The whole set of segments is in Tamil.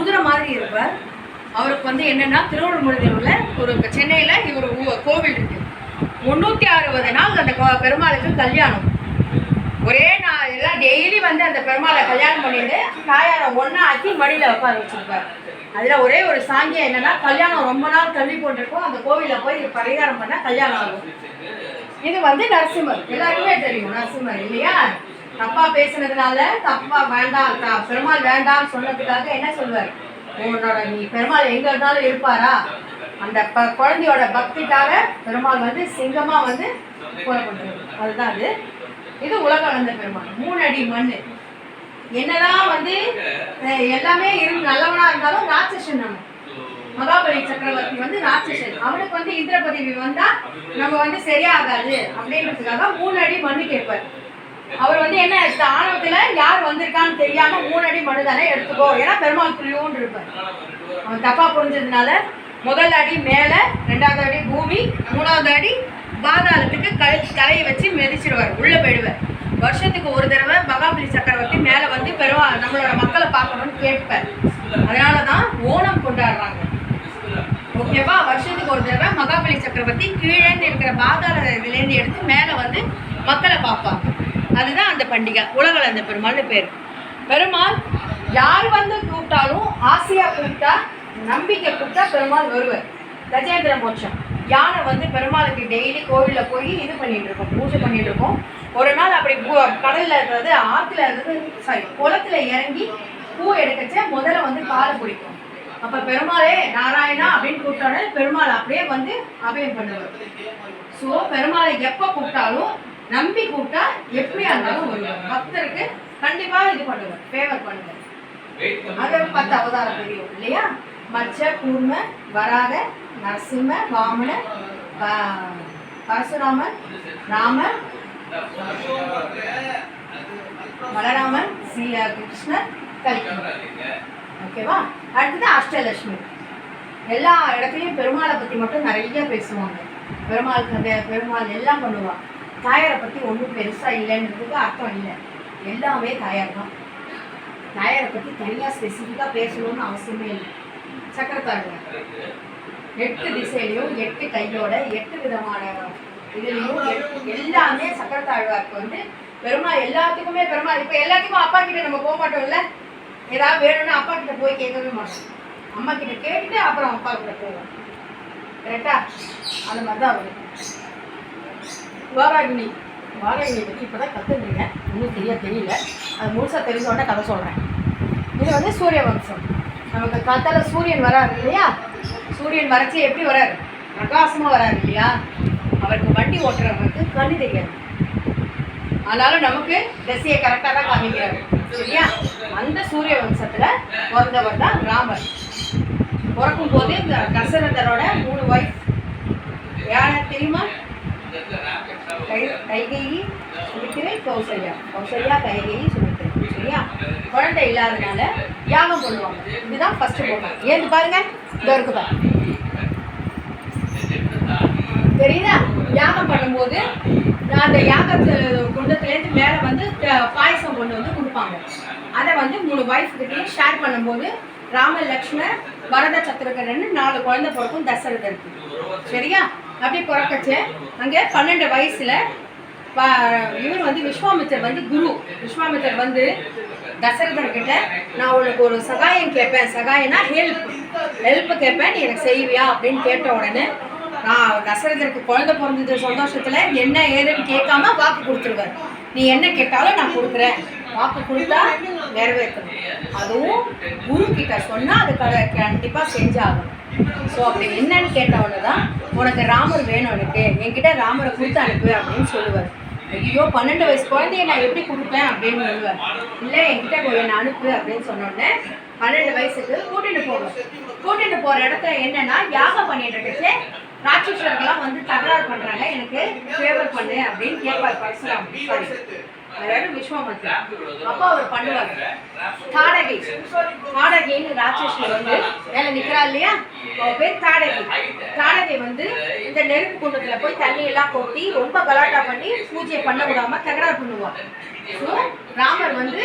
குதிரை மாதிரி இருப்பார். அவருக்கு வந்து என்னென்னா திருவண்ணாமலையில் உள்ள ஒரு சென்னையில் இவர் கோவில் இருக்குது. 360 நாள் அந்த பெருமாளுக்கு கல்யாணம். ஒரே நாள் எல்லாம் டெய்லி வந்து அந்த பெருமாளை கல்யாணம் பண்ணிட்டு தாயாரை ஒன்றா ஆக்கி மடியில் உட்கார வச்சுருப்பார். அதில் ஒரே ஒரு சாங்கியம் என்னென்னா, கல்யாணம் ரொம்ப நாள் தள்ளி போட்டிருக்கோம், அந்த கோவிலில் போய் பரிகாரம் பண்ணால் கல்யாணம் ஆகும். இது வந்து நரசிம்மர், எல்லாருக்குமே தெரியும் நரசிம்மர் இல்லையா? தப்பா பேசுனதுனால தப்பா வேண்டாம், பெருமாள் வேண்டாம்னு சொன்னதுக்காக என்ன சொல்வார், உன்னோட நீ பெருமாள் எங்கே இருந்தாலும் இருப்பாரா? அந்த குழந்தையோட பக்திக்காக பெருமாள் வந்து சிங்கமாக வந்து கொலை பண்ணுறது. அதுதான் அது. இது உலக வளர்ந்த பெருமாள். 3 அடி மண். என்னதான் வந்து எல்லாமே நல்லவனா இருந்தாலும் ராட்சசன். நம்ம மகாபலி சக்கரவர்த்தி வந்து ராட்சசன். அவனுக்கு வந்து இந்திர பதவி வந்தா நம்ம வந்து சரியாகாது அப்படின்றதுக்காக 3 அடி மண்ணு கேட்பார். அவர் வந்து என்ன ஆணவத்துல யார் வந்திருக்கான்னு தெரியாம 3 அடி மண்ணு தானே எடுத்துக்கோ, ஏன்னா பெருமாள் துளியோன்னு இருப்பார். அவன் தப்பா புரிஞ்சதுனால முதல் அடி மேல, 2வது அடி பூமி, 3வது அடி பாதாளத்துக்கு தலையை வச்சு மிதிச்சிடுவார், உள்ள போயிடுவார். வருஷத்துக்கு ஒரு தடவை மகாபலி சக்கரவர்த்தி மேலே வந்து நம்மளோட மக்களை பார்க்கணும்னு கேட்பார். அதனால தான் ஓணம் கொண்டாடுறாங்க. ஓகேவா? வருஷத்துக்கு ஒரு தடவை மகாபலி சக்கரவர்த்தி கீழேந்து இருக்கிற பாதாள இதுலேருந்து எடுத்து மேலே வந்து மக்களை பார்ப்பாங்க. அதுதான் அந்த பண்டிகை. உலகளந்த பெருமாள்னு பேர். பெருமாள் யார் வந்து கூப்பிட்டாலும் ஆசையாக கூப்பிட்டா, நம்பிக்கை கூப்பிட்டா பெருமாள் வருவார். கஜேந்திர மோட்சம் யானை வந்து பெருமாளுக்கு டெய்லி கோவிலில் போய் இது பண்ணிட்டு இருக்கோம், பூஜை பண்ணிட்டு இருக்கோம். ஒரு நாள் அப்படி கடலில் இருக்கிறது, ஆற்றுல இருக்கிறது, குளத்துல இறங்கி பூ எடுக்கச்ச முதல்ல வந்து காலை பிடிக்கும். அப்போ பெருமாளே நாராயணா அப்படின்னு கூப்பிட்டாலே பெருமாள் அப்படியே வந்து அபயம் பண்ணுவார். ஸோ பெருமாளை எப்போ கூப்பிட்டாலும் நம்பி கூப்பிட்டா எப்படியா இருந்தாலும் வருவார். பக்தருக்கு கண்டிப்பாக இது பண்ணுவார், ஃபேவர் பண்ணுவார். அது 10 அவதாரம் தெரியும் இல்லையா? மச்ச, கூர்ம, வராக, நரசிம்ம, வாமன, பரசுராமன், ராமன், பலராமன், கிருஷ்ணர், கலிகன். ஓகேவா? அடுத்தது அஷ்டலட்சுமி. எல்லா இடத்துலையும் பெருமாளை பற்றி மட்டும் நிறைய பேசுவாங்க. பெருமாள் கதை, பெருமாள் எல்லாம் பண்ணுவாங்க. தாயாரை பற்றி ஒன்றும் பெருசாக இல்லைன்றதுக்கு அர்த்தம் இல்லை. எல்லாமே தாயார் தான். தாயாரை பற்றி தனியாக ஸ்பெசிஃபிக்காக பேசணும்னு அவசியமே இல்லை. சக்கரத்தாழ்வார் 8 திசையிலையும் 8 கையோட 8 விதமான இதுலையும் எல்லாமே சக்கரத்தாழ்வாருக்கு வந்து பெருமாள் எல்லாத்துக்குமே பெருமாள். இப்போ எல்லாத்துக்கும் அப்பா கிட்ட நம்ம போக மாட்டோம் இல்லை? ஏதாவது வேணும்னா அப்பா கிட்ட போய் கேட்கவே மாட்டோம். அம்மா கிட்ட கேட்டுட்டு அப்புறம் அப்பா கிட்ட போவோம். கரெக்டா? அந்த மாதிரி தான் அவரு. வாராகினி பற்றி இப்போ தான் கற்றுக்கிறீங்க, இன்னும் தெரியல. அது முழுசாக தெரிஞ்சோடனே கதை சொல்கிறேன். இது வந்து சூரிய வம்சம். நமக்கு காத்தால சூரியன் வராரு இல்லையா? சூரியன் வரைச்சி எப்படி வராரு? பிரகாசமாக வராரு இல்லையா? அவருக்கு வண்டி ஓட்டுறவங்களுக்கு கண்ணு தெரியாது, ஆனாலும் நமக்கு திசையை கரெக்டாக தான் காமிக்கிறாரு. சரியா? அந்த சூரிய வம்சத்தில் பிறந்தவர் தான் ராமர். பிறக்கும் போது இந்த தசரதரோட 3 வைஃப் யார் தெரியுமா? கைகேயி, சுமித்திரை, கௌசல்யா. கைகேயி, சுமித்திரை. சரியா? குழந்தை இல்லாதனால யாகம் பண்ணுவாங்க. இதுதான் ஃபர்ஸ்ட் போட்டாங்க. ஏன்னு பாருங்க, இதோ இருக்குதா தெரியுதா? யாகம் பண்ணும்போது அந்த யாகத்து குண்டத்துலேருந்து மேலே வந்து பாயசம் கொண்டு வந்து கொடுப்பாங்க. அதை வந்து 3 வைஃப் கிட்டையும் ஷேர் பண்ணும்போது ராம, லக்ஷ்மண, பரத, சத்ருகன் 4 குழந்தை பிறக்கும் தசரதருக்கு. சரியா? அப்படி பிறக்கச்சு அங்கே 12 வயசுல இவர் வந்து விஸ்வாமித்தர் வந்து குரு. விஸ்வாமித்தர் வந்து தசரதர்கிட்ட நான் உனக்கு ஒரு சகாயம் கேட்பேன், சகாயம்னா ஹெல்ப் கேட்பேன், நீ எனக்கு செய்வியா அப்படின்னு கேட்ட உடனே நான் தசரதருக்கு குழந்தை பிறந்தது சந்தோஷத்துல என்ன ஏதுன்னு கேட்காம வாக்கு கொடுத்துருவார். நீ என்ன கேட்டாலும் நான் கொடுக்குறேன், வாக்கு கொடுத்தா நிறைவேற்றணும். அதுவும் குரு கிட்ட சொன்னா அது கண்டிப்பா செஞ்சாகணும். ஸோ அப்படி என்னன்னு கேட்டவொன்னு தான் உனக்கு ராமர் வேணும், எனக்கு என்கிட்ட ராமரை கொடுத்து அனுப்பு அப்படின்னு சொல்லுவார். ஐயோ 12 வயசு குழந்தைய நான் எப்படி கொடுப்பேன் அப்படின்னு சொல்லுவார். இல்லை என்கிட்ட என்னை அனுப்பு அப்படின்னு சொன்னோடனே 12 வயசுக்கு கூட்டிட்டு போவோம். கூட்டிட்டு போகிற இடத்துல என்னன்னா யாகம் பண்ணிட்டு இருந்துச்சு. ராட்சசர்கள்லாம் வந்து தகராறு பண்ணுறாங்க, எனக்கு ஃபேவர் பண்ணு அப்படின்னு கேட்பார் பரசுராம். அதாவது விஸ்வாமித்திரர். அப்போ அவர் பண்ணுவார். தாடகின்னு ராட்சசில் வந்து மேலே நிற்கிறா இல்லையா, அவள் பேர் தாடகி. தாடகை வந்து இந்த நெருப்பு குண்டத்தில் போய் தண்ணியெல்லாம் கொட்டி ரொம்ப கலாட்டா பண்ணி பூஜையை பண்ண விடாம தகராறு பண்ணுவாள். ஸோ ராமர் வந்து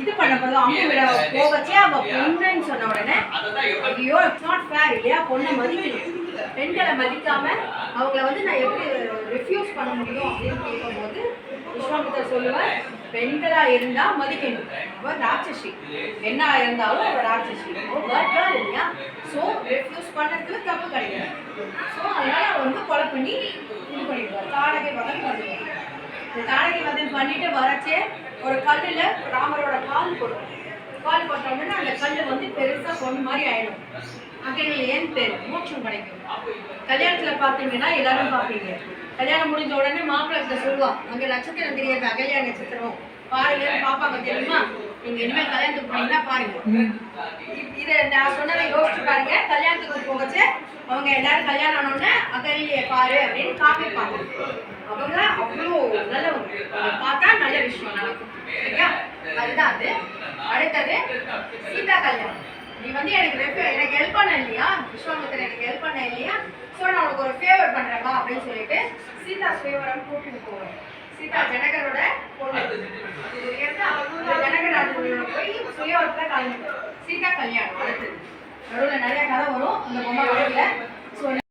இது பண்ண போதும் அம்பு விட போகச்சே அவ பொண்ணுன்னு சொன்ன உடனே ஐயோ இட்ஸ் நாட் ஃபேர் இல்லையா, பொண்ணை மதிக்கணும், பெண்களை மதிக்காம அவங்கள வந்து நான் எப்படி ரெஃப்யூஸ் பண்ண முடியும் அப்படின்னு கேட்கும்போது விஸ்வாமித்திரர் சொல்லுவார், பெண்களா இருந்தா மதிக்கணும், அவ ராட்சசி, என்ன இருந்தாலும் அவ ராட்சசி, கேர்ள் இல்லையா, ஸோ ரெஃப்யூஸ் பண்ணதுல தப்பு கிடையாது. ஸோ அதனால அவ வந்து கொலை பண்ணி இது பண்ணிடுவார், தாடகை வதம் பண்ணுவார். இந்த தாடகை வதம் பண்ணிட்டு வரச்சே ஒரு கல்லுல ராமரோட கால் போடும், கால் போட்ட உடனே அந்த கல் வந்து பெருசா பொண்ணு மாதிரி ஆயிடும். அகைன் பேர் மோட்சம் கிடைக்கும். கல்யாணத்துல பாத்தீங்கன்னா எல்லாரும் பாப்பீங்க, கல்யாணம் முடிஞ்ச உடனே மாப்பிள்ளை சொல்லுவான், அங்க நட்சத்திரம் தெரியாது, அகல்யா நட்சத்திரம் பாருங்க பாப்பாங்க தெரியுமா, நீங்க இனிமேல் கல்யாணத்துக்கு போனீங்கன்னா பாருங்க. இதை நான் சொன்னதை யோசிச்சு பாருங்க, கல்யாணத்துக்கு போகச்சு அவங்க எல்லாரும் கல்யாணம் ஆனோடனே அகல்ய பாரு அப்படின்னு காமிப்பாங்க. அவங்க அவ்வளோ நல்லவங்க, பார்த்தா நல்ல விஷயம் நடக்கும் சரியா. அதுதான் அது. அடுத்தது சீதா கல்யாணம். நீ வந்து எனக்கு ஹெல்ப் பண்ண இல்லையா, விஸ்வாமித்திரன் எனக்கு ஹெல்ப் பண்ண இல்லையா, ஸோ நான் உனக்கு ஒரு ஃபேவர் பண்றேன்பா அப்படின்னு சொல்லிட்டு சீதா ஃபேவரம் கூட்டிட்டு போவேன். சீதா ஜனகரோட பொண்ணு, ஜனகராஜோட போய் சுயவரத்துல கலந்து சீதா கல்யாணம். அடுத்தது நடுவில் நிறைய கதை வரும், இந்த பொம்மை வரல. ஸோ